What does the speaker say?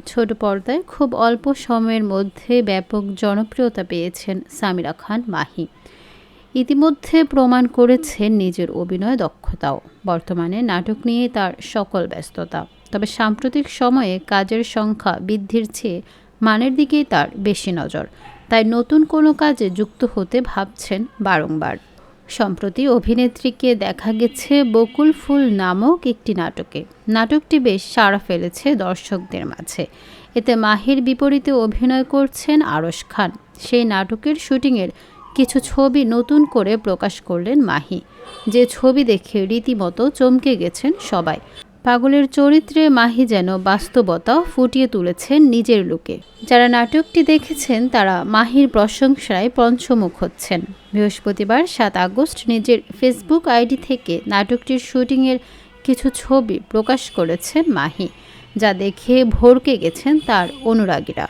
ছোট পর্দায় খুব অল্প সময়ের মধ্যে ব্যাপক জনপ্রিয়তা পেয়েছেন সামিরা খান মাহি। ইতিমধ্যে প্রমাণ করেছেন নিজের অভিনয় দক্ষতাও। বর্তমানে নাটক নিয়ে তার সকল ব্যস্ততা। তবে সাম্প্রতিক সময়ে কাজের সংখ্যা বৃদ্ধির চেয়ে মানের দিকেই তার বেশি নজর। তাই নতুন কোনো কাজে যুক্ত হতে ভাবছেন বারংবার। সম্প্রতি অভিনেত্রীকে দেখা গেছে বকুল ফুল নামক একটি নাটকে। নাটকটি বেশ সাড়া ফেলেছে দর্শকদের মাঝে। এতে মাহির বিপরীতে অভিনয় করছেন আরশ খান। সেই নাটকের শুটিংয়ের কিছু ছবি নতুন করে প্রকাশ করলেন মাহি, যে ছবি দেখে রীতিমতো চমকে গেছেন সবাই। পাগলের চরিত্রে মাহি যেন বাস্তবতা ফুটিয়ে তুলেছেন নিজের লুকে। যারা নাটকটি দেখেছেন তারা মাহির প্রশংসায় পঞ্চমুখ হচ্ছেন। বৃহস্পতিবার ৭ আগস্ট নিজের ফেসবুক আইডি থেকে নাটকটির শুটিংয়ের কিছু ছবি প্রকাশ করেছেন মাহি, যা দেখে ভড়কে গেছেন তার অনুরাগীরা।